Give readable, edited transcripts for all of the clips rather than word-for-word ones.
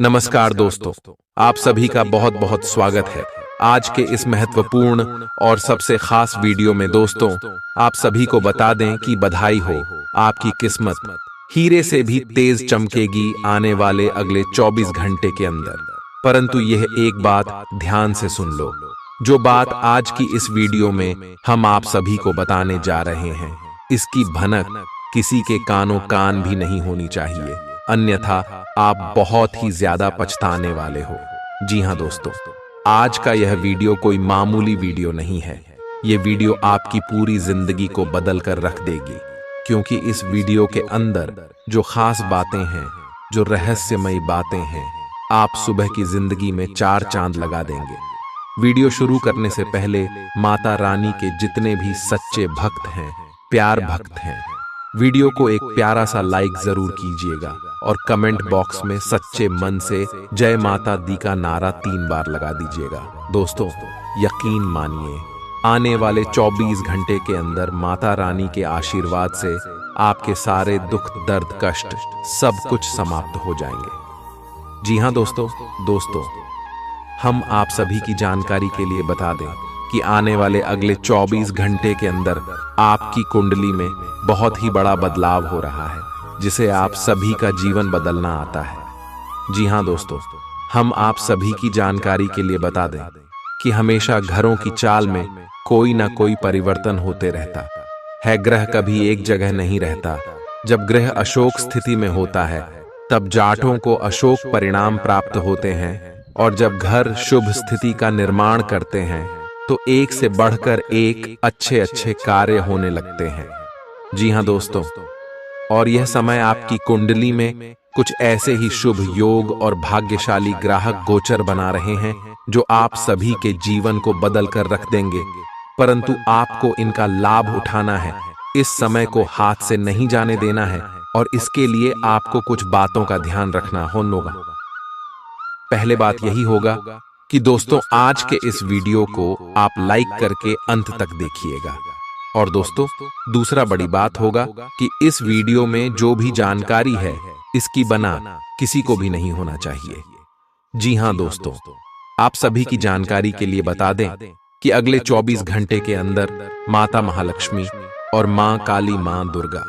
नमस्कार दोस्तों, आप सभी का बहुत बहुत स्वागत है आज के इस महत्वपूर्ण और सबसे खास वीडियो में। दोस्तों, आप सभी को बता दें कि बधाई हो, आपकी किस्मत हीरे से भी तेज चमकेगी आने वाले अगले 24 घंटे के अंदर। परंतु यह एक बात ध्यान से सुन लो, जो बात आज की इस वीडियो में हम आप सभी को बताने जा रहे हैं, इसकी भनक किसी के कानों कान भी नहीं होनी चाहिए, अन्यथा आप बहुत ही ज्यादा पछताने वाले हो। जी हाँ दोस्तों, आज का यह वीडियो कोई मामूली वीडियो नहीं है। यह वीडियो आपकी पूरी जिंदगी को बदल कर रख देगी, क्योंकि इस वीडियो के अंदर जो खास बातें हैं, जो रहस्यमयी बातें हैं, आप सुबह की जिंदगी में 4 चांद लगा देंगे। वीडियो शुरू करने से पहले माता रानी के जितने भी सच्चे भक्त हैं, प्यार भक्त हैं, वीडियो को एक प्यारा सा लाइक जरूर कीजिएगा और कमेंट बॉक्स में सच्चे मन से जय माता दी का नारा 3 बार लगा दीजिएगा। दोस्तों, यकीन मानिए, आने वाले 24 घंटे के अंदर माता रानी के आशीर्वाद से आपके सारे दुख, दर्द, कष्ट सब कुछ समाप्त हो जाएंगे। जी हाँ दोस्तों, हम आप सभी की जानकारी के लिए बता दें कि आने वाले अगले 24 घंटे के अंदर आपकी कुंडली में बहुत ही बड़ा बदलाव हो रहा है, जिसे आप सभी का जीवन बदलना आता है। जी हाँ दोस्तों, हम आप सभी की जानकारी के लिए बता दें कि हमेशा घरों की चाल में कोई ना कोई परिवर्तन होते रहता है। ग्रह कभी एक जगह नहीं रहता। जब ग्रह अशोक स्थिति में होता है, तब जाटों को अशोक परिणाम प्राप्त होते हैं, और जब घर शुभ स्थिति का निर्माण करते हैं तो एक से बढ़कर एक अच्छे अच्छे कार्य होने लगते हैं। जी हाँ दोस्तों, और यह समय आपकी कुंडली में कुछ ऐसे ही शुभ योग और भाग्यशाली ग्राहक गोचर बना रहे हैं, जो आप सभी के जीवन को बदल कर रख देंगे। परंतु आपको इनका लाभ उठाना है, इस समय को हाथ से नहीं जाने देना है, और इसके लिए आपको कुछ बातों का ध्यान रखना होगा। पहले बात यही होगा कि दोस्तों, आज के इस वीडियो को आप लाइक करके अंत तक देखिएगा। और दोस्तों, दूसरा बड़ी बात होगा कि इस वीडियो में जो भी जानकारी है, इसकी बना किसी को भी नहीं होना चाहिए। जी हाँ दोस्तों, आप सभी की जानकारी के लिए बता दें कि अगले 24 घंटे के अंदर माता महालक्ष्मी और मां काली, मां दुर्गा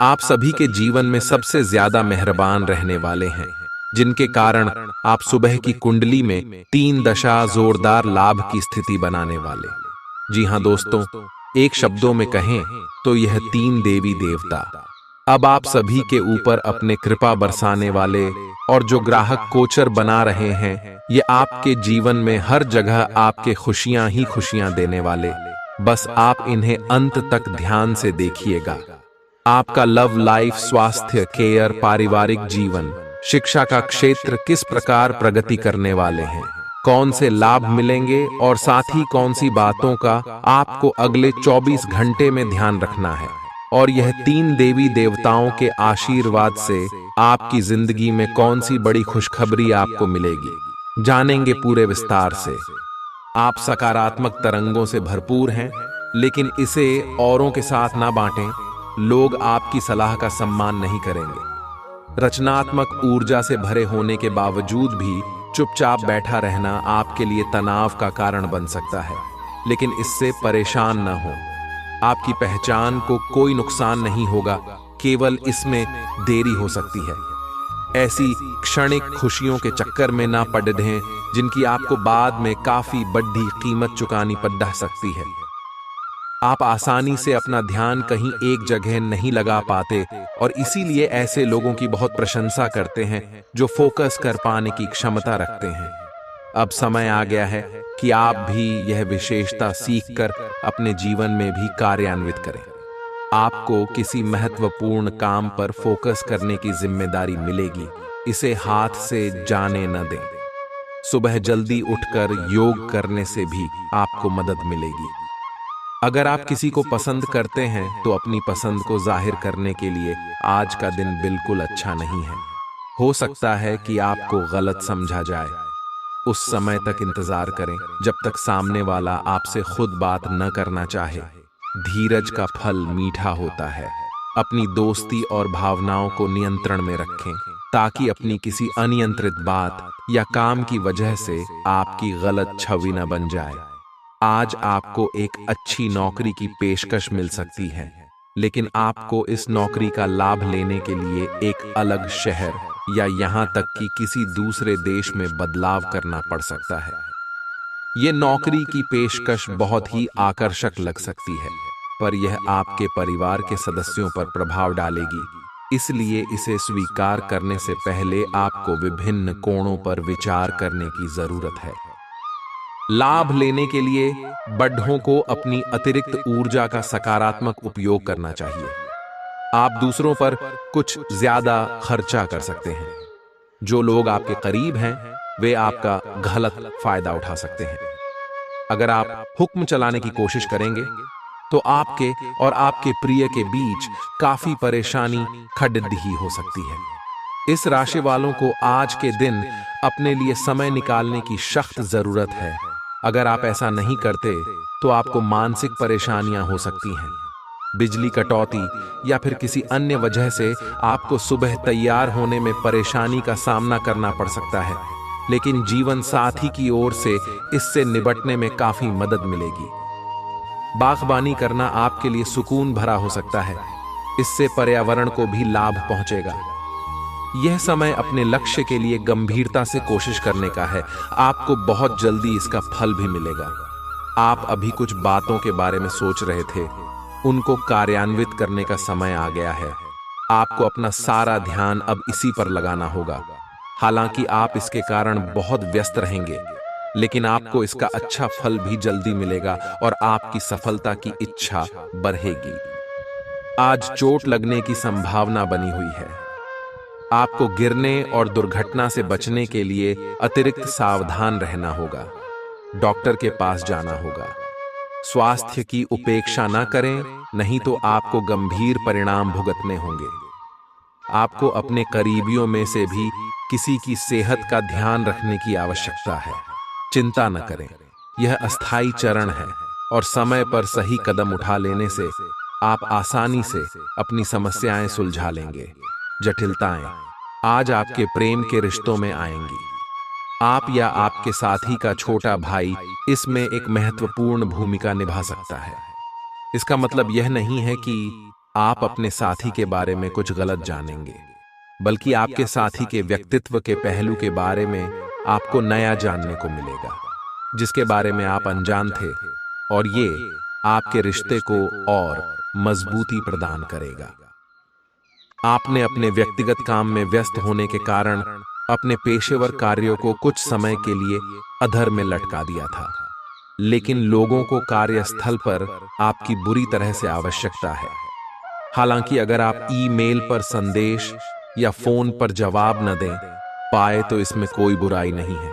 आप सभी के जीवन में सबसे ज्यादा मेहरबान रहने वाले हैं, जिनके कारण आप सुबह की कुंडली में 3 दशा जोरदार लाभ की स्थिति बनाने वाले। जी हाँ दोस्तों, एक शब्दों में कहें तो यह 3 देवी देवता अब आप सभी के ऊपर अपने कृपा बरसाने वाले, और जो ग्राहक गोचर बना रहे हैं, ये आपके जीवन में हर जगह आपके खुशियां ही खुशियां देने वाले। बस आप इन्हें अंत तक ध्यान से देखिएगा। आपका लव लाइफ, स्वास्थ्य, केयर, पारिवारिक जीवन, शिक्षा का क्षेत्र किस प्रकार प्रगति करने वाले हैं, कौन से लाभ मिलेंगे, और साथ ही कौन सी बातों का आपको अगले 24 घंटे में ध्यान रखना है। और यह 3 देवी देवताओं के आशीर्वाद से आपकी जिंदगी में कौन सी बड़ी खुशखबरी आपको मिलेगी, जानेंगे पूरे विस्तार से। आप सकारात्मक तरंगों से भरपूर हैं, लेकिन इसे औरों के साथ ना बांटें। लोग आपकी सलाह का सम्मान नहीं करेंगे। रचनात्मक ऊर्जा से भरे होने के बावजूद भी चुपचाप बैठा रहना आपके लिए तनाव का कारण बन सकता है, लेकिन इससे परेशान न हो। आपकी पहचान को कोई नुकसान नहीं होगा, केवल इसमें देरी हो सकती है। ऐसी क्षणिक खुशियों के चक्कर में ना पड़ रहें, जिनकी आपको बाद में काफी बड़ी कीमत चुकानी पड़ सकती है। आप आसानी से अपना ध्यान कहीं एक जगह नहीं लगा पाते, और इसीलिए ऐसे लोगों की बहुत प्रशंसा करते हैं जो फोकस कर पाने की क्षमता रखते हैं। अब समय आ गया है कि आप भी यह विशेषता सीखकर अपने जीवन में भी कार्यान्वित करें। आपको किसी महत्वपूर्ण काम पर फोकस करने की जिम्मेदारी मिलेगी, इसे हाथ से जाने न दें। सुबह जल्दी उठकर योग करने से भी आपको मदद मिलेगी। अगर आप किसी को पसंद करते हैं तो अपनी पसंद को जाहिर करने के लिए आज का दिन बिल्कुल अच्छा नहीं है। हो सकता है कि आपको गलत समझा जाए। उस समय तक इंतजार करें जब तक सामने वाला आपसे खुद बात न करना चाहे। धीरज का फल मीठा होता है। अपनी दोस्ती और भावनाओं को नियंत्रण में रखें ताकि अपनी किसी अनियंत्रित बात या काम की वजह से आपकी गलत छवि न बन जाए। आज आपको एक अच्छी नौकरी की पेशकश मिल सकती है, लेकिन आपको इस नौकरी का लाभ लेने के लिए एक अलग शहर या यहाँ तक कि किसी दूसरे देश में बदलाव करना पड़ सकता है। ये नौकरी की पेशकश बहुत ही आकर्षक लग सकती है, पर यह आपके परिवार के सदस्यों पर प्रभाव डालेगी, इसलिए इसे स्वीकार करने से पहले आपको विभिन्न कोणों पर विचार करने की जरूरत है। लाभ लेने के लिए बढ़ों को अपनी अतिरिक्त ऊर्जा का सकारात्मक उपयोग करना चाहिए। आप दूसरों पर कुछ ज्यादा खर्चा कर सकते हैं। जो लोग आपके करीब हैं, वे आपका गलत फायदा उठा सकते हैं। अगर आप हुक्म चलाने की कोशिश करेंगे, तो आपके और आपके प्रिय के बीच काफी परेशानी खड़िद्दी हो सकती है। इस राशि वालों को आज के दिन अपने लिए समय निकालने की सख्त जरूरत है। अगर आप ऐसा नहीं करते, तो आपको मानसिक परेशानियां हो सकती हैं। बिजली कटौती या फिर किसी अन्य वजह से आपको सुबह तैयार होने में परेशानी का सामना करना पड़ सकता है, लेकिन जीवन साथी की ओर से इससे निपटने में काफी मदद मिलेगी। बागबानी करना आपके लिए सुकून भरा हो सकता है। इससे पर्यावरण को भी लाभ पहुंचेगा। यह समय अपने लक्ष्य के लिए गंभीरता से कोशिश करने का है। आपको बहुत जल्दी इसका फल भी मिलेगा। आप अभी कुछ बातों के बारे में सोच रहे थे, उनको कार्यान्वित करने का समय आ गया है। आपको अपना सारा ध्यान अब इसी पर लगाना होगा। हालांकि आप इसके कारण बहुत व्यस्त रहेंगे, लेकिन आपको इसका अच्छा फल भी जल्दी मिलेगा और आपकी सफलता की इच्छा बढ़ेगी। आज चोट लगने की संभावना बनी हुई है। आपको गिरने और दुर्घटना से बचने के लिए अतिरिक्त सावधान रहना होगा। डॉक्टर के पास जाना होगा। स्वास्थ्य की उपेक्षा न करें, नहीं तो आपको गंभीर परिणाम भुगतने होंगे। आपको अपने करीबियों में से भी किसी की सेहत का ध्यान रखने की आवश्यकता है। चिंता न करें, यह अस्थायी चरण है और समय पर सही कदम उठा लेने से आप आसानी से अपनी समस्याएं सुलझा लेंगे। जटिलताएं आज आपके प्रेम के रिश्तों में आएंगी। आप या आपके साथी का छोटा भाई इसमें एक महत्वपूर्ण भूमिका निभा सकता है। इसका मतलब यह नहीं है कि आप अपने साथी के बारे में कुछ गलत जानेंगे, बल्कि आपके साथी के व्यक्तित्व के पहलू के बारे में आपको नया जानने को मिलेगा, जिसके बारे में आप अनजान थे, और ये आपके रिश्ते को और मजबूती प्रदान करेगा। आपने अपने व्यक्तिगत काम में व्यस्त होने के कारण अपने पेशेवर कार्यों को कुछ समय के लिए अधर में लटका दिया था, लेकिन लोगों को कार्यस्थल पर आपकी बुरी तरह से आवश्यकता है। हालांकि अगर आप ईमेल पर संदेश या फोन पर जवाब न दे पाए तो इसमें कोई बुराई नहीं है।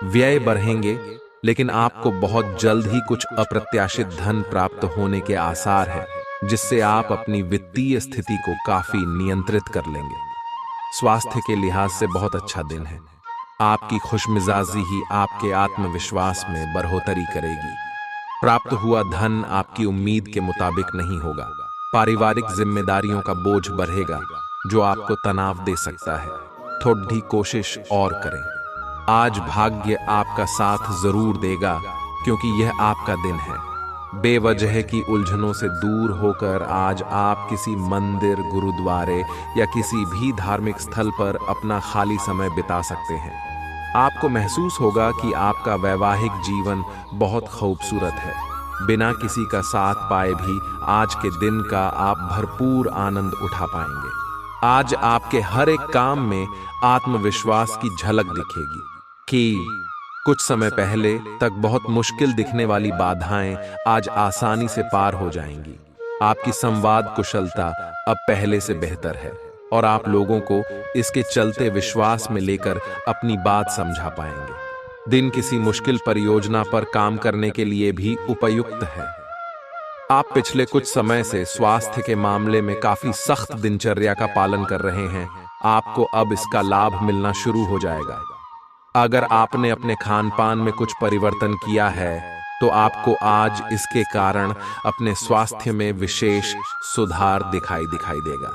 व्यय बढ़ेंगे, लेकिन आपको बहुत जल्द ही कुछ अप्रत्याशित धन प्राप्त होने के आसार है, जिससे आप अपनी वित्तीय स्थिति को काफी नियंत्रित कर लेंगे। स्वास्थ्य के लिहाज से बहुत अच्छा दिन है। आपकी खुशमिजाजी ही आपके आत्मविश्वास में बढ़ोतरी करेगी। प्राप्त हुआ धन आपकी उम्मीद के मुताबिक नहीं होगा। पारिवारिक जिम्मेदारियों का बोझ बढ़ेगा, जो आपको तनाव दे सकता है। थोड़ी कोशिश और करें। आज भाग्य आपका साथ जरूर देगा, क्योंकि यह आपका दिन है। बेवजह की उलझनों से दूर होकर आज आप किसी मंदिर, गुरुद्वारे या किसी भी धार्मिक स्थल पर अपना खाली समय बिता सकते हैं। आपको महसूस होगा कि आपका वैवाहिक जीवन बहुत खूबसूरत है। बिना किसी का साथ पाए भी आज के दिन का आप भरपूर आनंद उठा पाएंगे। आज आपके हर एक काम में आत्मविश्वास की झलक दिखेगी कि कुछ समय पहले तक बहुत मुश्किल दिखने वाली बाधाएं आज आसानी से पार हो जाएंगी। आपकी संवाद कुशलता अब पहले से बेहतर है और आप लोगों को इसके चलते विश्वास में लेकर अपनी बात समझा पाएंगे। दिन किसी मुश्किल परियोजना पर काम करने के लिए भी उपयुक्त है। आप पिछले कुछ समय से स्वास्थ्य के मामले में काफी सख्त दिनचर्या का पालन कर रहे हैं। आपको अब इसका लाभ मिलना शुरू हो जाएगा। अगर आपने अपने खान पान में कुछ परिवर्तन किया है, तो आपको आज इसके कारण अपने स्वास्थ्य में विशेष सुधार दिखाई देगा।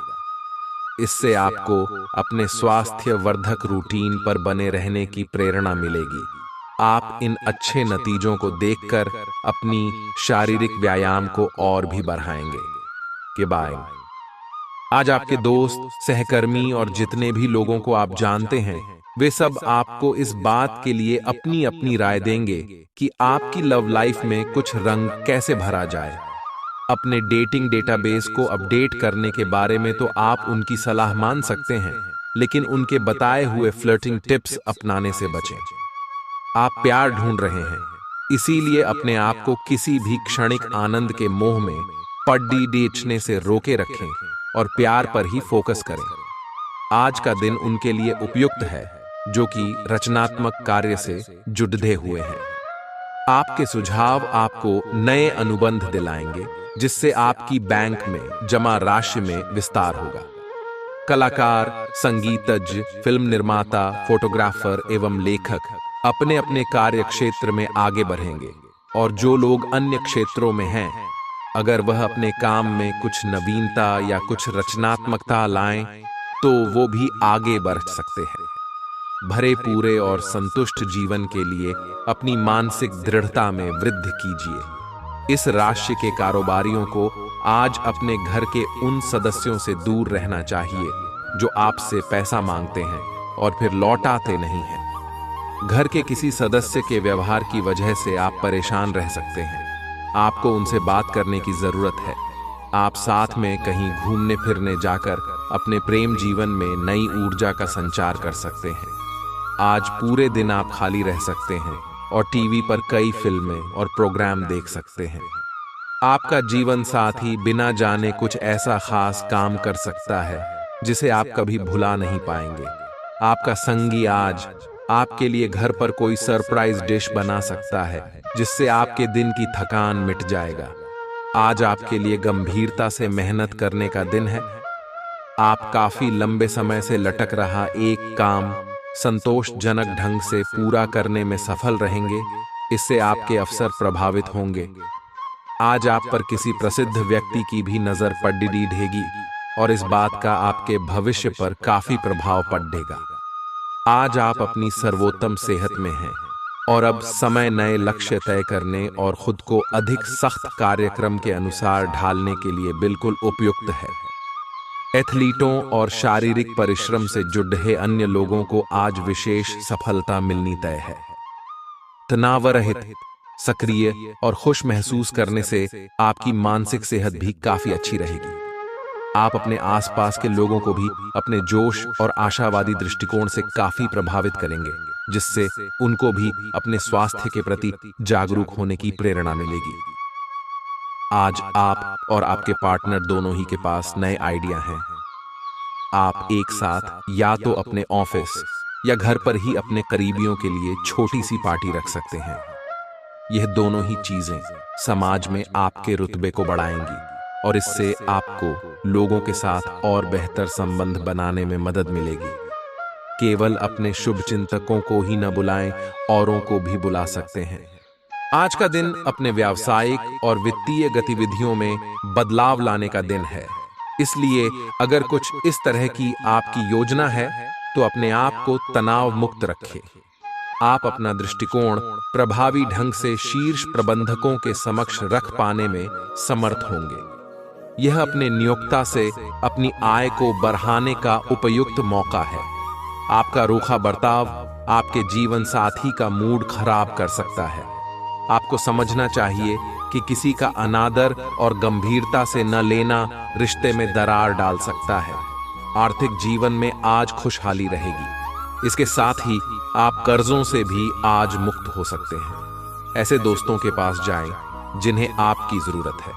इससे आपको अपने स्वास्थ्य वर्धक रूटीन पर बने रहने की प्रेरणा मिलेगी। आप इन अच्छे नतीजों को देखकर अपनी शारीरिक व्यायाम को और भी बढ़ाएंगे। के बाय। आज आपके दोस्त, सहकर्मी और जितने भी लोगों को आप जानते हैं, वे सब आपको इस बात के लिए अपनी अपनी राय देंगे कि आपकी लव लाइफ में कुछ रंग कैसे भरा जाए। अपने डेटिंग डेटाबेस को अपडेट करने के बारे में तो आप उनकी सलाह मान सकते हैं, लेकिन उनके बताए हुए फ्लर्टिंग टिप्स अपनाने से बचें। आप प्यार ढूंढ रहे हैं, इसीलिए अपने आप को किसी भी क्षणिक आनंद के मोह में पड्डी बेचने से रोके रखें और प्यार पर ही फोकस करें। आज का दिन उनके लिए उपयुक्त है जो कि रचनात्मक कार्य से जुड़े हुए हैं। आपके सुझाव आपको नए अनुबंध दिलाएंगे, जिससे आपकी बैंक में जमा राशि में विस्तार होगा। कलाकार, संगीतज्ञ, फिल्म निर्माता, फोटोग्राफर एवं लेखक अपने अपने कार्य क्षेत्र में आगे बढ़ेंगे, और जो लोग अन्य क्षेत्रों में हैं, अगर वह अपने काम में कुछ नवीनता या कुछ रचनात्मकता लाएं, तो वो भी आगे बढ़ सकते हैं। भरे पूरे और संतुष्ट जीवन के लिए अपनी मानसिक दृढ़ता में वृद्धि कीजिए। इस राशि के कारोबारियों को आज अपने घर के उन सदस्यों से दूर रहना चाहिए जो आपसे पैसा मांगते हैं और फिर लौटाते नहीं हैं। घर के किसी सदस्य के व्यवहार की वजह से आप परेशान रह सकते हैं। आपको उनसे बात करने की जरूरत है। आप साथ में कहीं घूमने फिरने जाकर अपने प्रेम जीवन में नई ऊर्जा का संचार कर सकते हैं। आज पूरे दिन आप खाली रह सकते हैं और टीवी पर कई फिल्में और प्रोग्राम देख सकते हैं। आपका जीवन साथी बिना जाने कुछ ऐसा खास काम कर सकता है जिसे आप कभी भुला नहीं पाएंगे। आपका संगी आज आपके लिए घर पर कोई सरप्राइज डिश बना सकता है, जिससे आपके दिन की थकान मिट जाएगा। आज आपके लिए गंभीरता से मेहनत करने का दिन है। आप काफी लंबे समय से लटक रहा एक काम संतोषजनक ढंग से पूरा करने में सफल रहेंगे। इससे आपके अवसर प्रभावित होंगे। आज आप पर किसी प्रसिद्ध व्यक्ति की भी नजर पड़ेगी और इस बात का आपके भविष्य पर काफी प्रभाव पड़ेगा। आज आप अपनी सर्वोत्तम सेहत में हैं और अब समय नए लक्ष्य तय करने और खुद को अधिक सख्त कार्यक्रम के अनुसार ढालने के लिए बिल्कुल उपयुक्त है। एथलीटों और शारीरिक परिश्रम से जुड़े अन्य लोगों को आज विशेष सफलता मिलनी तय है। तनावरहित, सक्रिय और खुश महसूस करने से आपकी मानसिक सेहत भी काफी अच्छी रहेगी। आप अपने आसपास के लोगों को भी अपने जोश और आशावादी दृष्टिकोण से काफी प्रभावित करेंगे, जिससे उनको भी अपने स्वास्थ्य के प्रति जागरूक होने की प्रेरणा मिलेगी। आज आप और आपके पार्टनर दोनों ही के पास नए आइडिया हैं। आप एक साथ या तो अपने ऑफिस या घर पर ही अपने करीबियों के लिए छोटी सी पार्टी रख सकते हैं। यह दोनों ही चीजें समाज में आपके रुतबे को बढ़ाएंगी और इससे आपको लोगों के साथ और बेहतर संबंध बनाने में मदद मिलेगी। केवल अपने शुभचिंतकों को ही न बुलाएं, औरों को भी बुला सकते हैं। आज का दिन अपने व्यावसायिक और वित्तीय गतिविधियों में बदलाव लाने का दिन है। इसलिए अगर कुछ इस तरह की आपकी योजना है तो अपने आप को तनाव मुक्त रखें। आप अपना दृष्टिकोण प्रभावी ढंग से शीर्ष प्रबंधकों के समक्ष रख पाने में समर्थ होंगे। यह अपने नियोक्ता से अपनी आय को बढ़ाने का उपयुक्त मौका है। आपका रूखा बर्ताव आपके जीवन साथी का मूड खराब कर सकता है। आपको समझना चाहिए कि किसी का अनादर और गंभीरता से न लेना रिश्ते में दरार डाल सकता है। आर्थिक जीवन में आज खुशहाली रहेगी। इसके साथ ही आप कर्जों से भी आज मुक्त हो सकते हैं। ऐसे दोस्तों के पास जाएं जिन्हें आपकी जरूरत है।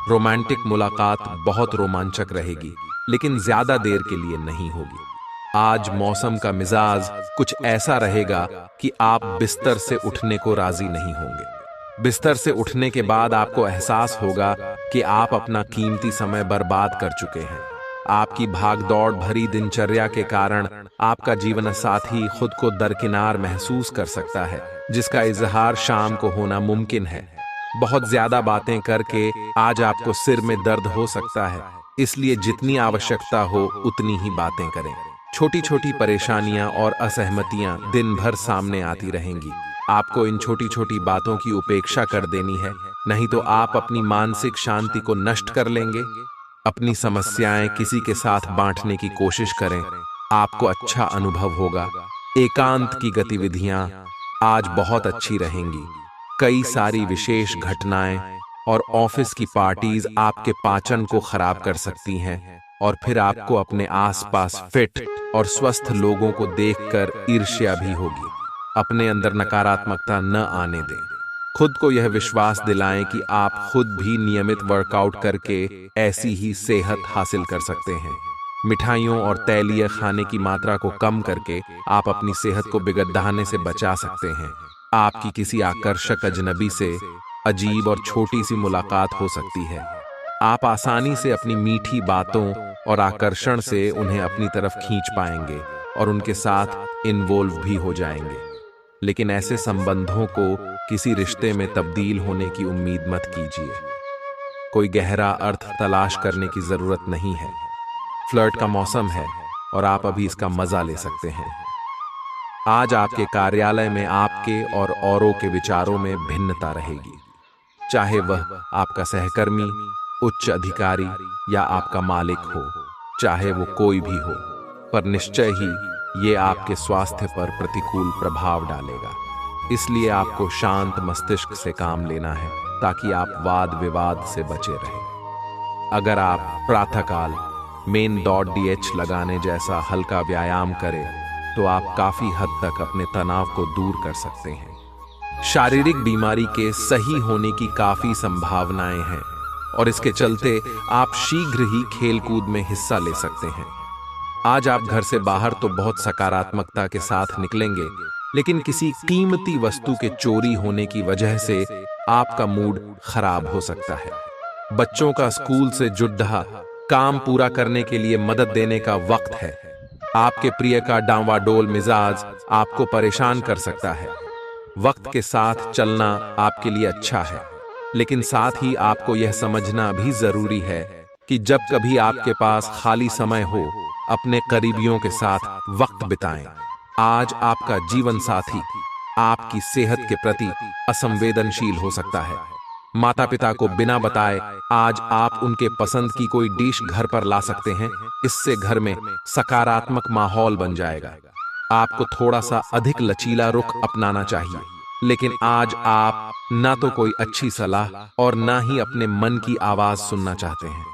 रोमांटिक मुलाकात बहुत रोमांचक रहेगी, लेकिन ज्यादा देर के लिए नहीं होगी। आज मौसम का मिजाज कुछ ऐसा रहेगा कि आप बिस्तर से उठने को राजी नहीं होंगे। बिस्तर से उठने के बाद आपको एहसास होगा कि आप अपना कीमती समय बर्बाद कर चुके हैं। आपकी भागदौड़ भरी दिनचर्या के कारण आपका जीवन साथी खुद को दरकिनार महसूस कर सकता है, जिसका इजहार शाम को होना मुमकिन है। बहुत ज्यादा बातें करके आज आपको सिर में दर्द हो सकता है, इसलिए जितनी आवश्यकता हो उतनी ही बातें करें। छोटी छोटी परेशानियां और असहमतियां दिन भर सामने आती रहेंगी। आपको इन छोटी छोटी बातों की उपेक्षा कर देनी है, नहीं तो आप अपनी मानसिक शांति को नष्ट कर लेंगे। अपनी समस्याएं किसी के साथ बांटने की कोशिश करें, आपको अच्छा अनुभव होगा। एकांत की गतिविधियां आज बहुत अच्छी रहेंगी। कई सारी विशेष घटनाएं और ऑफिस की पार्टीज आपके पाचन को खराब कर सकती हैं और फिर आपको अपने आसपास फिट और स्वस्थ लोगों को देखकर ईर्ष्या भी होगी। अपने अंदर नकारात्मकता न आने दें। खुद को यह विश्वास दिलाएं कि आप खुद भी नियमित वर्कआउट करके ऐसी ही सेहत हासिल कर सकते हैं। मिठाइयों और तैलीय खाने की मात्रा को कम करके आप अपनी सेहत को बिगड़ने से बचा सकते हैं। आपकी किसी आकर्षक अजनबी से अजीब और छोटी सी मुलाकात हो सकती है। आप आसानी से अपनी मीठी बातों और आकर्षण से उन्हें अपनी तरफ खींच पाएंगे और उनके साथ इन्वॉल्व भी हो जाएंगे। लेकिन ऐसे संबंधों को किसी रिश्ते में तब्दील होने की उम्मीद मत कीजिए। कोई गहरा अर्थ तलाश करने की जरूरत नहीं है। फ्लर्ट का मौसम है और आप अभी इसका मजा ले सकते हैं। आज आपके कार्यालय में आपके और औरों के विचारों में भिन्नता रहेगी, चाहे वह आपका सहकर्मी, उच्च अधिकारी या आपका मालिक हो, चाहे वो कोई भी हो, पर निश्चय ही ये आपके स्वास्थ्य पर प्रतिकूल प्रभाव डालेगा। इसलिए आपको शांत मस्तिष्क से काम लेना है ताकि आप वाद विवाद से बचे रहें। अगर आप प्रातःकाल main.dh लगाने जैसा हल्का व्यायाम करें तो आप काफी हद तक अपने तनाव को दूर कर सकते हैं। शारीरिक बीमारी के सही होने की काफी संभावनाएं हैं और इसके चलते आप शीघ्र ही खेलकूद में हिस्सा ले सकते हैं। आज आप घर से बाहर तो बहुत सकारात्मकता के साथ निकलेंगे, लेकिन किसी कीमती वस्तु के चोरी होने की वजह से आपका मूड खराब हो सकता है। बच्चों का स्कूल से जुड़ा काम पूरा करने के लिए मदद देने का वक्त है। आपके प्रिय का डांवाडोल मिजाज आपको परेशान कर सकता है। वक्त के साथ चलना आपके लिए अच्छा है, लेकिन साथ ही आपको यह समझना भी जरूरी है कि जब कभी आपके पास खाली समय हो, अपने करीबियों के साथ वक्त बिताएं। आज आपका जीवन साथी आपकी सेहत के प्रति असंवेदनशील हो सकता है। माता पिता को बिना बताए आज आप उनके पसंद की कोई डिश घर पर ला सकते हैं। इससे घर में सकारात्मक माहौल बन जाएगा। आपको थोड़ा सा अधिक लचीला रुख अपनाना चाहिए, लेकिन आज आप ना तो कोई अच्छी सलाह और ना ही अपने मन की आवाज सुनना चाहते हैं।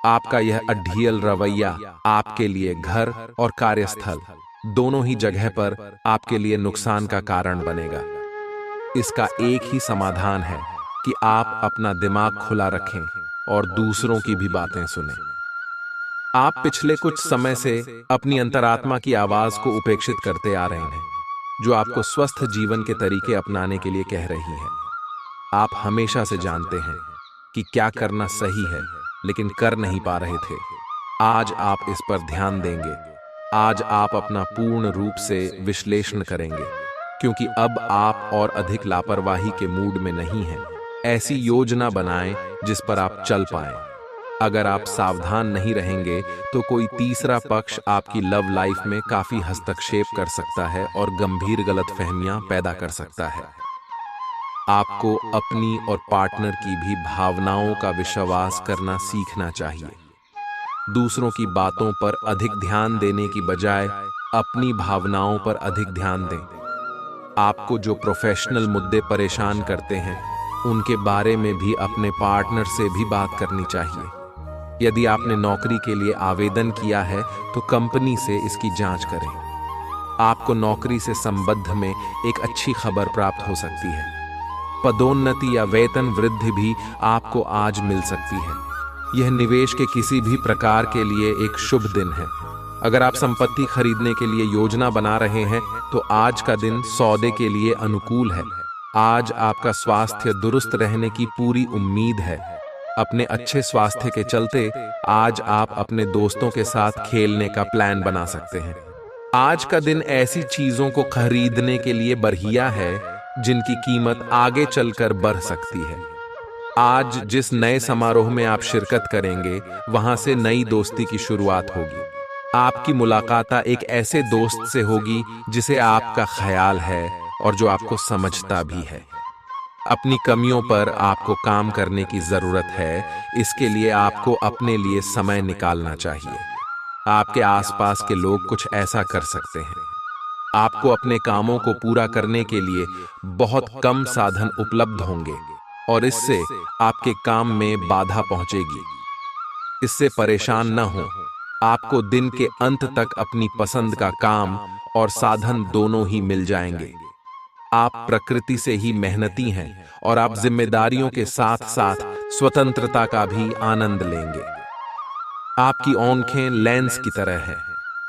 आपका यह अढ़ियल रवैया आपके लिए घर और कार्यस्थल दोनों ही जगह पर आपके लिए नुकसान का कारण बनेगा। इसका एक ही समाधान है कि आप अपना दिमाग खुला रखें और दूसरों की भी बातें सुनें। आप पिछले कुछ समय से अपनी अंतरात्मा की आवाज को उपेक्षित करते आ रहे हैं, जो आपको स्वस्थ जीवन के तरीके अपनाने के लिए कह रही है। आप हमेशा से जानते हैं कि क्या करना सही है, लेकिन कर नहीं पा रहे थे। आज आप इस पर ध्यान देंगे। आज आप अपना पूर्ण रूप से विश्लेषण करेंगे, क्योंकि अब आप और अधिक लापरवाही के मूड में नहीं हैं। ऐसी योजना बनाएं जिस पर आप चल पाएं। अगर आप सावधान नहीं रहेंगे तो कोई तीसरा पक्ष आपकी लव लाइफ में काफी हस्तक्षेप कर सकता है और गंभीर गलतफहमियां पैदा कर सकता है। आपको अपनी और पार्टनर की भी भावनाओं का विश्वास करना सीखना चाहिए। दूसरों की बातों पर अधिक ध्यान देने की बजाय अपनी भावनाओं पर अधिक ध्यान दें। आपको जो प्रोफेशनल मुद्दे परेशान करते हैं, उनके बारे में भी अपने पार्टनर से भी बात करनी चाहिए। यदि आपने नौकरी के लिए आवेदन किया है तो कंपनी से इसकी जांच करें। आपको नौकरी से संबंध में एक अच्छी खबर प्राप्त हो सकती है। पदोन्नति या वेतन वृद्धि भी आपको आज मिल सकती है। यह निवेश के किसी भी प्रकार के लिए एक शुभ दिन है। अगर आप संपत्ति खरीदने के लिए योजना बना रहे हैं तो आज का दिन सौदे के लिए अनुकूल है। आज आपका स्वास्थ्य दुरुस्त रहने की पूरी उम्मीद है। अपने अच्छे स्वास्थ्य के चलते आज आप अपने दोस्तों के साथ खेलने का प्लान बना सकते हैं। आज का दिन ऐसी चीजों को खरीदने के लिए बढ़िया है जिनकी कीमत आगे चलकर बढ़ सकती है। आज जिस नए समारोह में आप शिरकत करेंगे, वहां से नई दोस्ती की शुरुआत होगी। आपकी मुलाकात एक ऐसे दोस्त से होगी जिसे आपका ख्याल है और जो आपको समझता भी है। अपनी कमियों पर आपको काम करने की जरूरत है, इसके लिए आपको अपने लिए समय निकालना चाहिए। आपके आसपास के लोग कुछ ऐसा कर सकते हैं। आपको अपने कामों को पूरा करने के लिए बहुत कम साधन उपलब्ध होंगे और इससे आपके काम में बाधा पहुंचेगी। इससे परेशान न हो। आपको दिन के अंत तक अपनी पसंद का काम और साधन दोनों ही मिल जाएंगे। आप प्रकृति से ही मेहनती हैं और आप जिम्मेदारियों के साथ साथ स्वतंत्रता का भी आनंद लेंगे। आपकी आंखें लेंस की तरह हैं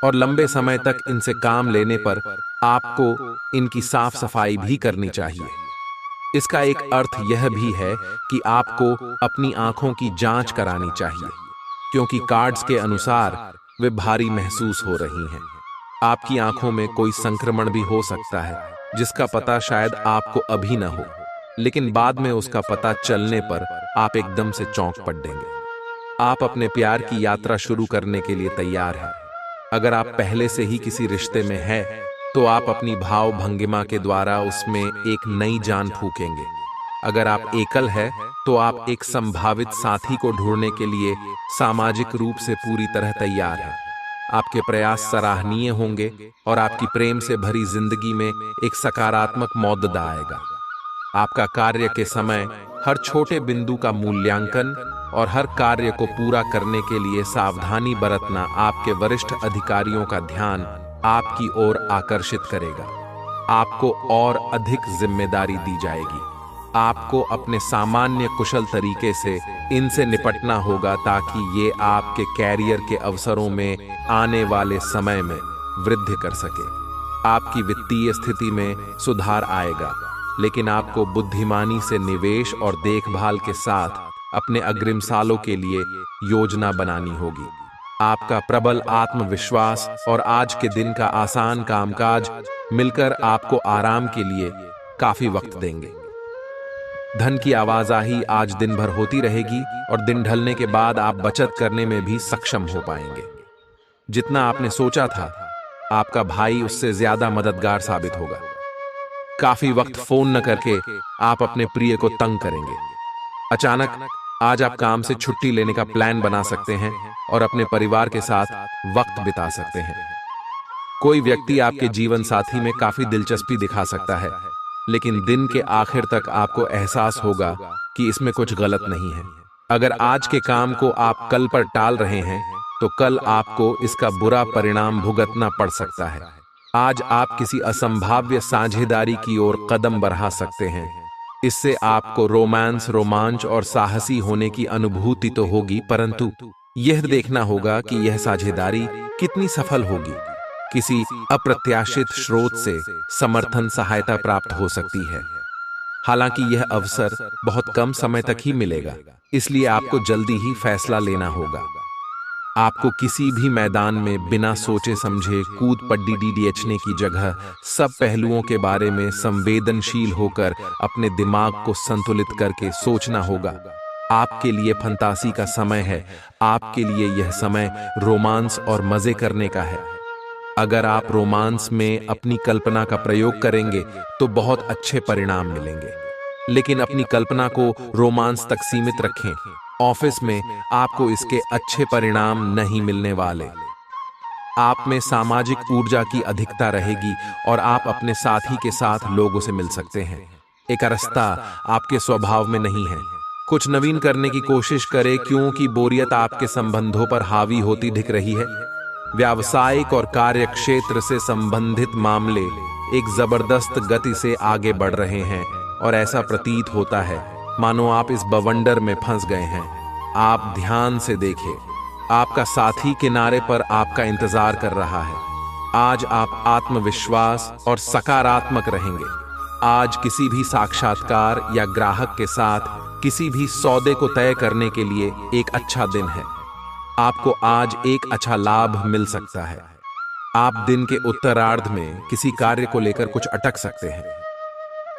और लंबे समय तक इनसे काम लेने पर आपको इनकी साफ सफाई भी करनी चाहिए। इसका एक अर्थ यह भी है कि आपको अपनी आंखों की जांच करानी चाहिए, क्योंकि कार्ड्स के अनुसार वे भारी महसूस हो रही हैं। आपकी आंखों में कोई संक्रमण भी हो सकता है, जिसका पता शायद आपको अभी न हो, लेकिन बाद में उसका पता चलने पर आप एकदम से चौंक पड़ेंगे। आप अपने प्यार की यात्रा शुरू करने के लिए तैयार हैं। अगर आप पहले से ही किसी रिश्ते में हैं, तो आप अपनी भाव भंगिमा के द्वारा उसमें एक नई जान फूकेंगे। अगर आप एकल हैं, तो आप एक संभावित साथी को ढूंढने के लिए सामाजिक रूप से पूरी तरह तैयार हैं। आपके प्रयास सराहनीय होंगे और आपकी प्रेम से भरी जिंदगी में एक सकारात्मक मौद्दा आएगा। आपका कार्य के समय हर छोटे बिंदु का मूल्यांकन और हर कार्य को पूरा करने के लिए सावधानी बरतना आपके वरिष्ठ अधिकारियों का ध्यान आपकी ओर आकर्षित करेगा। आपको और अधिक जिम्मेदारी दी जाएगी। आपको अपने सामान्य कुशल तरीके से इनसे निपटना होगा ताकि ये आपके कैरियर के अवसरों में आने वाले समय में वृद्धि कर सके। आपकी वित्तीय स्थिति में सुधार आएगा, लेकिन आपको बुद्धिमानी से निवेश और देखभाल के साथ अपने अग्रिम सालों के लिए योजना बनानी होगी। आपका प्रबल आत्मविश्वास और आज के दिन का आसान कामकाज मिलकर आपको आराम के लिए काफी वक्त देंगे। धन की आवाजाही आज दिन भर होती रहेगी और दिन ढलने के बाद आप बचत करने में भी सक्षम हो पाएंगे। जितना आपने सोचा था, आपका भाई उससे ज्यादा मददगार साबित होगा। काफी वक्त फोन न करके आप अपने प्रिय को तंग करेंगे। अचानक आज आप काम से छुट्टी लेने का प्लान बना सकते हैं और अपने परिवार के साथ वक्त बिता सकते हैं। कोई व्यक्ति आपके जीवन साथी में काफी दिलचस्पी दिखा सकता है, लेकिन दिन के आखिर तक आपको एहसास होगा कि इसमें कुछ गलत नहीं है। अगर आज के काम को आप कल पर टाल रहे हैं, तो कल आपको इसका बुरा परिणाम भुगतना पड़ सकता है। आज आप किसी असंभाव्य साझेदारी की ओर कदम बढ़ा सकते हैं। इससे आपको रोमांच और साहसी होने की अनुभूति तो होगी, परंतु यह देखना होगा कि यह साझेदारी कितनी सफल होगी। किसी अप्रत्याशित स्रोत से समर्थन सहायता प्राप्त हो सकती है। हालांकि यह अवसर बहुत कम समय तक ही मिलेगा, इसलिए आपको जल्दी ही फैसला लेना होगा। आपको किसी भी मैदान में बिना सोचे समझे कूद पड्डी डीडीएचने की जगह सब पहलुओं के बारे में संवेदनशील होकर अपने दिमाग को संतुलित करके सोचना होगा। आपके लिए फंतासी का समय है। आपके लिए यह समय रोमांस और मजे करने का है। अगर आप रोमांस में अपनी कल्पना का प्रयोग करेंगे तो बहुत अच्छे परिणाम मिलेंगे, लेकिन अपनी कल्पना को रोमांस तक सीमित रखें। ऑफिस में आपको इसके अच्छे परिणाम नहीं मिलने वाले। आप में सामाजिक ऊर्जा की अधिकता रहेगी और आप अपने साथी के साथ लोगों से मिल सकते हैं। एकरसता आपके स्वभाव में नहीं है। कुछ नवीन करने की कोशिश करें, क्योंकि बोरियत आपके संबंधों पर हावी होती दिख रही है। व्यावसायिक और कार्य क्षेत्र से संबंधित मामले एक जबरदस्त गति से आगे बढ़ रहे हैं और ऐसा प्रतीत होता है मानो आप इस बवंडर में फंस गए हैं। आप ध्यान से देखें, आपका साथी किनारे पर आपका इंतजार कर रहा है। आज आप आत्मविश्वास और सकारात्मक रहेंगे। आज किसी भी साक्षात्कार या ग्राहक के साथ किसी भी सौदे को तय करने के लिए एक अच्छा दिन है। आपको आज एक अच्छा लाभ मिल सकता है। आप दिन के उत्तरार्ध में किसी कार्य को लेकर कुछ अटक सकते हैं।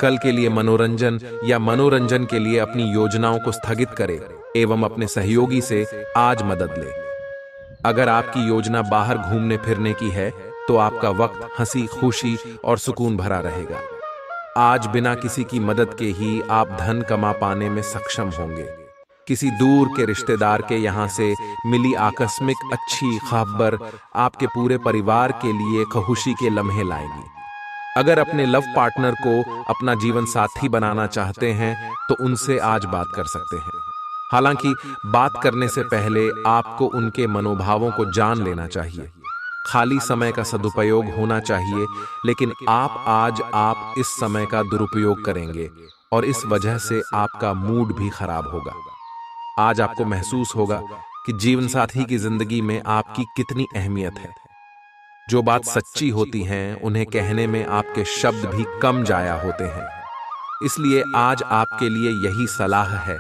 कल के लिए मनोरंजन या मनोरंजन के लिए अपनी योजनाओं को स्थगित करें एवं अपने सहयोगी से आज मदद लें। अगर आपकी योजना बाहर घूमने फिरने की है तो आपका वक्त हंसी खुशी और सुकून भरा रहेगा। आज बिना किसी की मदद के ही आप धन कमा पाने में सक्षम होंगे। किसी दूर के रिश्तेदार के यहाँ से मिली आकस्मिक अच्छी खबर आपके पूरे परिवार के लिए खुशी के लम्हे लाएगी। अगर अपने लव पार्टनर को अपना जीवन साथी बनाना चाहते हैं तो उनसे आज बात कर सकते हैं। हालांकि बात करने से पहले आपको उनके मनोभावों को जान लेना चाहिए। खाली समय का सदुपयोग होना चाहिए, लेकिन आप इस समय का दुरुपयोग करेंगे और इस वजह से आपका मूड भी खराब होगा। आज आपको महसूस होगा कि जीवन साथी की जिंदगी में आपकी कितनी अहमियत है। जो बात सच्ची होती हैं उन्हें कहने में आपके शब्द भी कम जाया होते हैं। इसलिए आज आपके लिए यही सलाह है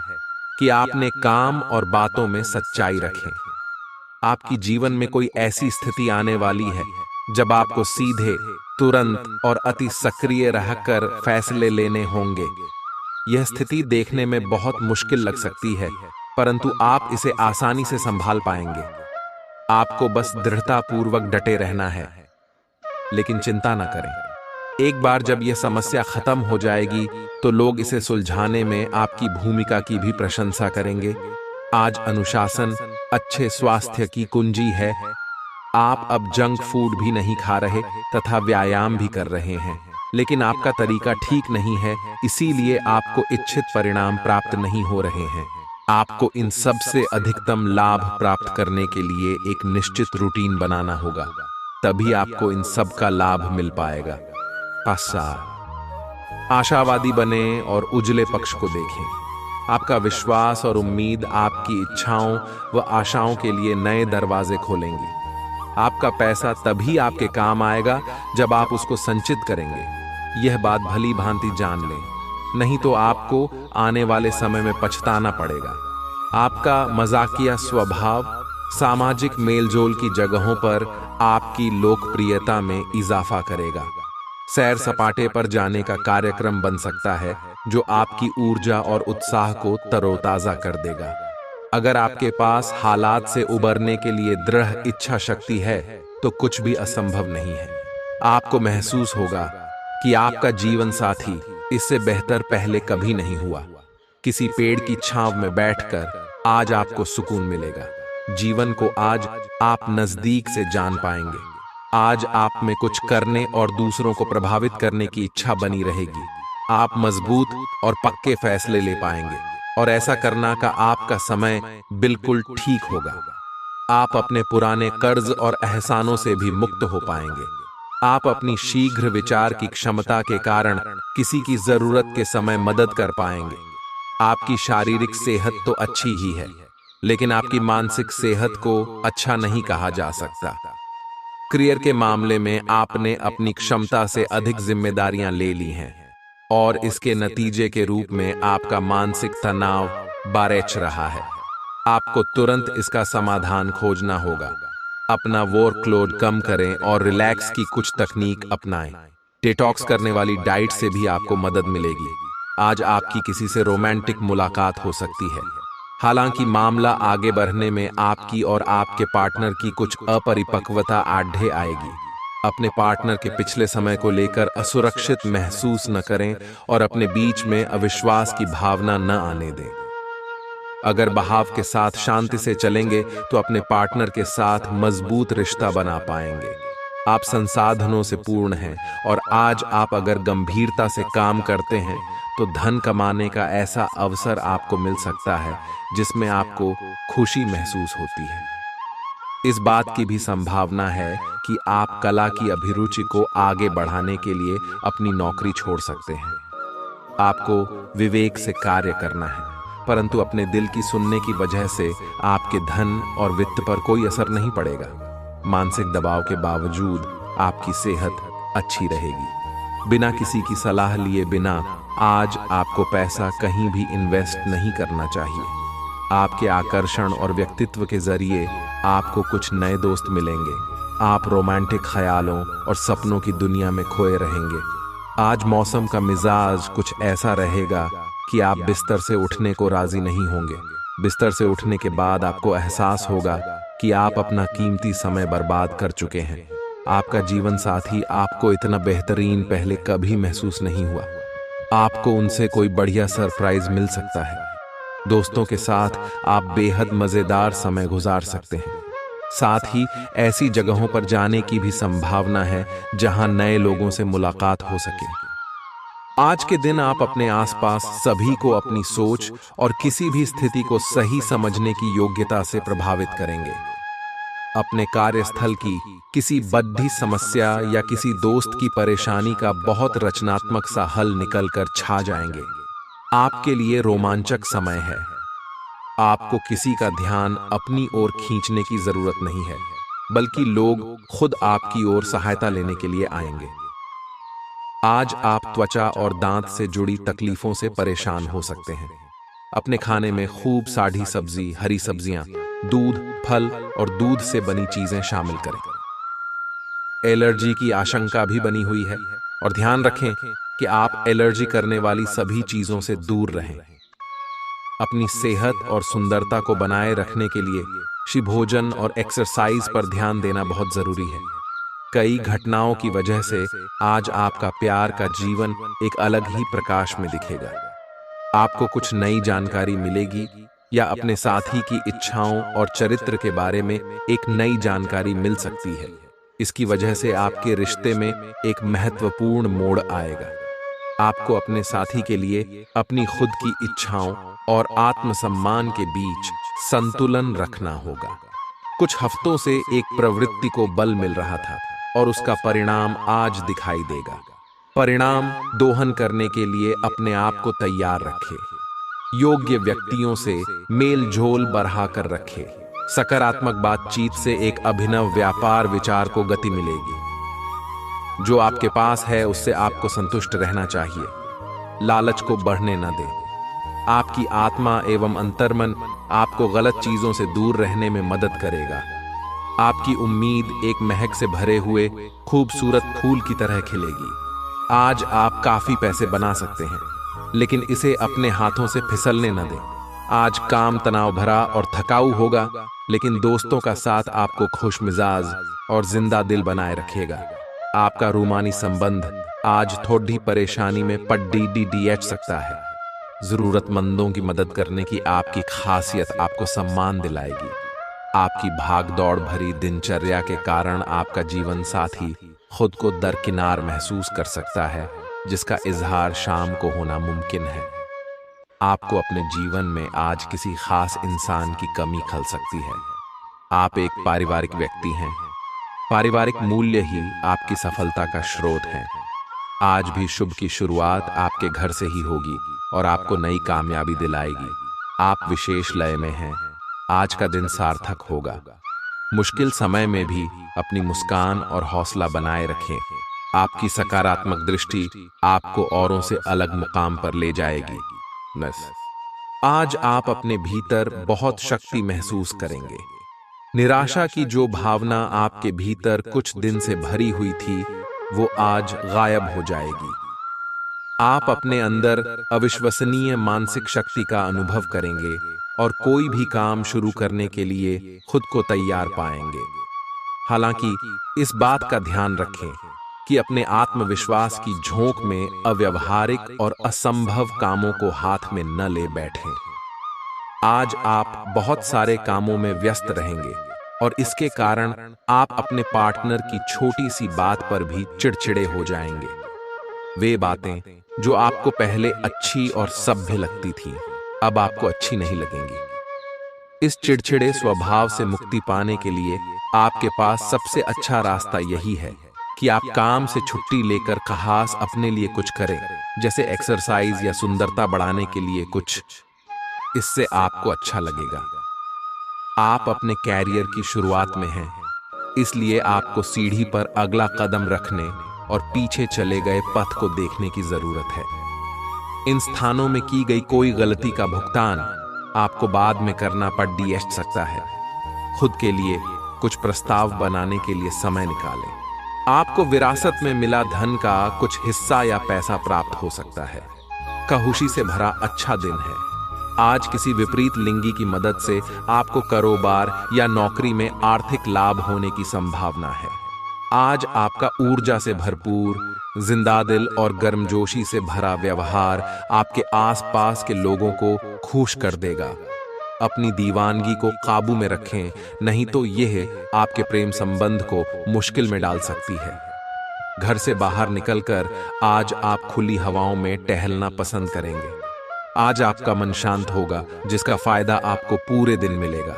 कि आपने काम और बातों में सच्चाई रखें। आपकी जीवन में कोई ऐसी स्थिति आने वाली है जब आपको सीधे, तुरंत और अति सक्रिय रहकर फैसले लेने होंगे। यह स्थिति देखने में बहुत मुश्किल लग सकती है, परंतु आप इसे आसानी से संभाल पाएंगे। आपको बस दृढ़तापूर्वक डटे रहना है, लेकिन चिंता न करें। एक बार जब यह समस्या खत्म हो जाएगी तो लोग इसे सुलझाने में आपकी भूमिका की भी प्रशंसा करेंगे। आज अनुशासन अच्छे स्वास्थ्य की कुंजी है। आप अब जंक फूड भी नहीं खा रहे तथा व्यायाम भी कर रहे हैं, लेकिन आपका तरीका ठीक नहीं है, इसीलिए आपको इच्छित परिणाम प्राप्त नहीं हो रहे हैं। आपको इन सब से अधिकतम लाभ प्राप्त करने के लिए एक निश्चित रूटीन बनाना होगा, तभी आपको इन सब का लाभ मिल पाएगा। आशावादी बने और उजले पक्ष को देखें। आपका विश्वास और उम्मीद आपकी इच्छाओं व आशाओं के लिए नए दरवाजे खोलेंगी। आपका पैसा तभी आपके काम आएगा जब आप उसको संचित करेंगे। यह बात भली भांति जान लें, नहीं तो आपको आने वाले समय में पछताना पड़ेगा। आपका मजाकिया स्वभाव सामाजिक मेलजोल की जगहों पर आपकी लोकप्रियता में इजाफा करेगा। सैर सपाटे पर जाने का कार्यक्रम बन सकता है जो आपकी ऊर्जा और उत्साह को तरोताजा कर देगा। अगर आपके पास हालात से उबरने के लिए दृढ़ इच्छा शक्ति है तो कुछ भी असंभव नहीं है। आपको महसूस होगा कि आपका जीवन साथी इससे बेहतर पहले कभी नहीं हुआ। किसी पेड़ की छांव में बैठकर आज आपको सुकून मिलेगा। जीवन को आज आप नजदीक से जान पाएंगे। आज आप में कुछ करने और दूसरों को प्रभावित करने की इच्छा बनी रहेगी। आप मजबूत और पक्के फैसले ले पाएंगे और ऐसा करना का आपका समय बिल्कुल ठीक होगा। आप अपने पुराने कर्ज और एहसानों से भी मुक्त हो पाएंगे। आप अपनी शीघ्र विचार की क्षमता के कारण किसी की जरूरत के समय मदद कर पाएंगे। आपकी शारीरिक सेहत तो अच्छी ही है, लेकिन आपकी मानसिक सेहत को अच्छा नहीं कहा जा सकता। करियर के मामले में आपने अपनी क्षमता से अधिक जिम्मेदारियां ले ली हैं और इसके नतीजे के रूप में आपका मानसिक तनाव बारेच रहा है। आपको तुरंत इसका समाधान खोजना होगा। अपना वर्कलोड कम करें और रिलैक्स की कुछ तकनीक अपनाएं। डिटॉक्स करने वाली डाइट से भी आपको मदद मिलेगी। आज आपकी किसी से रोमांटिक मुलाकात हो सकती है। हालांकि मामला आगे बढ़ने में आपकी और आपके पार्टनर की कुछ अपरिपक्वता आढ़े आएगी। अपने पार्टनर के पिछले समय को लेकर असुरक्षित महसूस न करें और अपने बीच में अविश्वास की भावना न आने दें। अगर बहाव के साथ शांति से चलेंगे तो अपने पार्टनर के साथ मजबूत रिश्ता बना पाएंगे। आप संसाधनों से पूर्ण हैं और आज आप अगर गंभीरता से काम करते हैं तो धन कमाने का ऐसा अवसर आपको मिल सकता है जिसमें आपको खुशी महसूस होती है। इस बात की भी संभावना है कि आप कला की अभिरुचि को आगे बढ़ाने के लिए अपनी नौकरी छोड़ सकते हैं। आपको विवेक से कार्य करना है, परंतु अपने दिल की सुनने की वजह से आपके धन और वित्त पर कोई असर नहीं पड़ेगा। मानसिक दबाव के बावजूद आपकी सेहत अच्छी रहेगी। बिना किसी की सलाह लिए बिना आज आपको पैसा कहीं भी इन्वेस्ट नहीं करना चाहिए। आपके आकर्षण और व्यक्तित्व के जरिए आपको कुछ नए दोस्त मिलेंगे। आप रोमांटिक ख्यालों और सपनों की दुनिया में खोए रहेंगे। आज मौसम का मिजाज कुछ ऐसा रहेगा कि आप बिस्तर से उठने को राजी नहीं होंगे। बिस्तर से उठने के बाद आपको एहसास होगा कि आप अपना कीमती समय बर्बाद कर चुके हैं। आपका जीवन साथी आपको इतना बेहतरीन पहले कभी महसूस नहीं हुआ। आपको उनसे कोई बढ़िया सरप्राइज मिल सकता है। दोस्तों के साथ आप बेहद मजेदार समय गुजार सकते हैं। साथ ही ऐसी जगहों पर जाने की भी संभावना है जहां नए लोगों से मुलाकात हो सके। आज के दिन आप अपने आसपास सभी को अपनी सोच और किसी भी स्थिति को सही समझने की योग्यता से प्रभावित करेंगे। अपने कार्यस्थल की किसी बद्धी समस्या या किसी दोस्त की परेशानी का बहुत रचनात्मक सा हल निकलकर छा जाएंगे। आपके लिए रोमांचक समय है। आपको किसी का ध्यान अपनी ओर खींचने की जरूरत नहीं है, बल्कि लोग खुद आपकी ओर सहायता लेने के लिए आएंगे। आज आप त्वचा और दांत से जुड़ी तकलीफों से परेशान हो सकते हैं। अपने खाने में खूब साढ़ी सब्जी, हरी सब्जियां, दूध, फल और दूध से बनी चीजें शामिल करें। एलर्जी की आशंका भी बनी हुई है और ध्यान रखें कि आप एलर्जी करने वाली सभी चीजों से दूर रहें। अपनी सेहत और सुंदरता को बनाए रखने के लिए भोजन और एक्सरसाइज पर ध्यान देना बहुत जरूरी है। कई घटनाओं की वजह से आज आपका प्यार का जीवन एक अलग ही प्रकाश में दिखेगा। आपको कुछ नई जानकारी मिलेगी या अपने साथी की इच्छाओं और चरित्र के बारे में एक नई जानकारी मिल सकती है। इसकी वजह से आपके रिश्ते में एक महत्वपूर्ण मोड़ आएगा। आपको अपने साथी के लिए अपनी खुद की इच्छाओं और आत्मसम्मान के बीच संतुलन रखना होगा। कुछ हफ्तों से एक प्रवृत्ति को बल मिल रहा था और उसका परिणाम आज दिखाई देगा। परिणाम दोहन करने के लिए अपने आप को तैयार रखें। योग्य व्यक्तियों से मेल झोल बढ़ा कर रखें। सकारात्मक बातचीत से एक अभिनव व्यापार विचार को गति मिलेगी। जो आपके पास है उससे आपको संतुष्ट रहना चाहिए। लालच को बढ़ने न दें। आपकी आत्मा एवं अंतर्मन आपको गलत चीजों से दूर रहने में मदद करेगा। आपकी उम्मीद एक महक से भरे हुए खूबसूरत फूल की तरह खिलेगी। आज आप काफी पैसे बना सकते हैं, लेकिन इसे अपने हाथों से फिसलने न दें। आज काम तनाव भरा और थकाऊ होगा, लेकिन दोस्तों का साथ आपको खुशमिजाज और जिंदा दिल बनाए रखेगा। आपका रूमानी संबंध आज थोड़ी परेशानी में पड़ सकता है। जरूरतमंदों की मदद करने की आपकी खासियत आपको सम्मान दिलाएगी। आपकी भागदौड़ भरी दिनचर्या के कारण आपका जीवन साथी खुद को दरकिनार महसूस कर सकता है, जिसका इजहार शाम को होना मुमकिन है। आपको अपने जीवन में आज किसी खास इंसान की कमी खल सकती है। आप एक पारिवारिक व्यक्ति हैं। पारिवारिक मूल्य ही आपकी सफलता का स्रोत है। आज भी शुभ की शुरुआत आपके घर से ही होगी और आपको नई कामयाबी दिलाएगी। आप विशेष लय में हैं। आज का दिन सार्थक होगा। मुश्किल समय में भी अपनी मुस्कान और हौसला बनाए रखें। आपकी सकारात्मक दृष्टि आपको औरों से अलग मुकाम पर ले जाएगी। आज आप अपने भीतर बहुत शक्ति महसूस करेंगे। निराशा की जो भावना आपके भीतर कुछ दिन से भरी हुई थी, वो आज गायब हो जाएगी। आप अपने अंदर अविश्वसनीय मानसिक शक्ति का अनुभव करेंगे और कोई भी काम शुरू करने के लिए खुद को तैयार पाएंगे। हालांकि इस बात का ध्यान रखें कि अपने आत्मविश्वास की झोंक में अव्यावहारिक और असंभव कामों को हाथ में न ले बैठें। आज आप बहुत सारे कामों में व्यस्त रहेंगे और इसके कारण आप अपने पार्टनर की छोटी सी बात पर भी चिड़चिड़े हो जाएंगे। वे बातें जो आपको पहले अच्छी और सभ्य लगती थी, अब आपको अच्छी नहीं लगेंगी। इस चिड़चिड़े स्वभाव से मुक्ति पाने के लिए आपके पास सबसे अच्छा रास्ता यही है कि आप काम से छुट्टी लेकर खास अपने लिए कुछ करें, जैसे एक्सरसाइज या सुंदरता बढ़ाने के लिए कुछ। इससे आपको अच्छा लगेगा। आप अपने कैरियर की शुरुआत में हैं, इसलिए आपको सीढ़ी पर अगला कदम रखने और पीछे चले गए पथ को देखने की जरूरत है। इन स्थानों में की गई कोई गलती का भुगतान आपको बाद में करना पड़ सकता है। खुद के लिए कुछ प्रस्ताव बनाने के लिए समय निकालें। आपको विरासत में मिला धन का कुछ हिस्सा या पैसा प्राप्त हो सकता है। खुशी से भरा अच्छा दिन है। आज किसी विपरीत लिंगी की मदद से आपको कारोबार या नौकरी में आर्थिक लाभ होने की संभावना है। आज आपका ऊर्जा से भरपूर, जिंदा दिल और गर्मजोशी से भरा व्यवहार आपके आसपास के लोगों को खुश कर देगा। अपनी दीवानगी को काबू में रखें, नहीं तो यह आपके प्रेम संबंध को मुश्किल में डाल सकती है। घर से बाहर निकलकर आज आप खुली हवाओं में टहलना पसंद करेंगे। आज आपका मन शांत होगा, जिसका फायदा आपको पूरे दिन मिलेगा।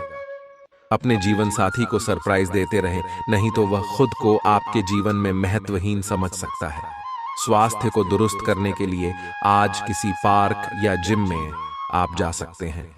अपने जीवन साथी को सरप्राइज देते रहें, नहीं तो वह खुद को आपके जीवन में महत्वहीन समझ सकता है। स्वास्थ्य को दुरुस्त करने के लिए आज किसी पार्क या जिम में आप जा सकते हैं।